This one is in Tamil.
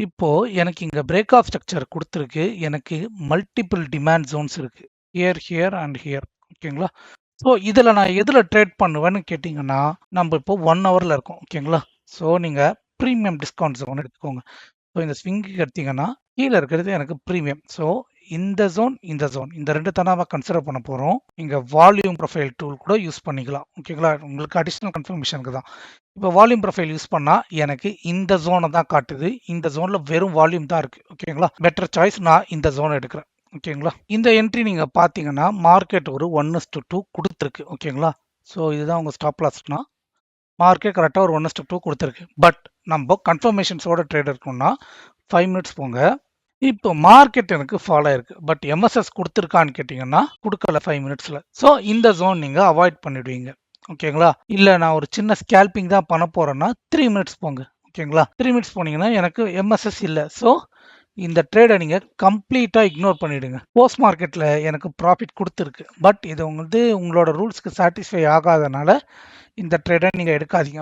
இப்போ எனக்கு இங்க பிரேக் ஆஃப் ஸ்ட்ரக்சர் குடுத்துருக்கு. எனக்கு மல்டிபிள் டிமாண்ட் ஜோன்ஸ் இருக்கு. Here, here and here. ஓகேங்களா? ஸோ இதுல நான் எதுல ட்ரேட் பண்ணுவேன்னு கேட்டீங்கன்னா, நம்ப இப்போ 1 ஹவர்ல இருக்கோம். ஓகேங்களா? ஸோ நீங்க பிரீமியம் டிஸ்கவுண்ட் ஜோன் எடுத்துக்கோங்க. ஸோ இந்த ஸ்விங்குக்கு எடுத்தீங்கன்னா, கீழ இருக்கிறது எனக்கு பிரீமியம். ஸோ இந்த ஜோன், இந்த ஜோன் இந்த 2 தான் நாம கன்சிடர் பண்ண போறோம். இங்க வால்யூம் ப்ரொஃபைல் டூல் கூட யூஸ் பண்ணிக்கலாம். ஓகேங்களா? உங்களுக்கு அடிஷனல் கன்ஃபர்மேஷனுக்கு தான். இப்போ வால்யூம் ப்ரொஃபைல் யூஸ் பண்ணா எனக்கு இந்த ஜோன தான் காட்டுது. இந்த ஜோன்ல வெறும் வால்யூம் தான் இருக்கு. ஓகேங்களா? பெட்டர் சாய்ஸ் நான் இந்த ஜோன் எடுக்கிறேன். ஓகேங்களா? இந்த என்ட்ரி நீங்க பார்த்தீங்கன்னா, மார்க்கெட் ஒரு 1:2 குடுத்துருக்கு. ஓகேங்களா? ஸோ இதுதான் உங்க ஸ்டாப் லாஸ்னா. மார்க்கெட் கரெக்ட்டா ஒரு 1:2 குடுத்துருக்கு. பட் நம்ப கன்ஃபர்மேஷன்ஸோட ட்ரேட் இருக்கணும்னா 5 மினிட்ஸ் போங்க. இப்போ மார்க்கெட் எனக்கு ஃபால் ஆயிருக்கு. பட் எம்எஸ்எஸ் குடுத்துருக்கான்னு கேட்டீங்கன்னா, குடுக்கல 5 மினிட்ஸ்ல. ஸோ இந்த ஜோன் நீங்க அவாய்ட் பண்ணிடுவீங்க. ஓகேங்களா? இல்ல நான் ஒரு சின்ன ஸ்கேல்பிங் தான் பண்ண போறேன்னா 3 மினிட்ஸ் போங்க. ஓகேங்களா? 3 மினிட்ஸ் போனீங்கன்னா எனக்கு எம்எஸ்எஸ் இல்ல. ஸோ இந்த ட்ரேட நீங்க கம்ப்ளீட்டா இக்னோர் பண்ணிடுங்க. போஸ்ட் மார்க்கெட்ல எனக்கு ப்ராஃபிட் குடுத்துருக்கு. பட் இது உங்களோட ரூல்ஸ்க்கு சாட்டிஸ்ஃபை ஆகாதனால இந்த ட்ரேட நீங்க எடுக்காதீங்க.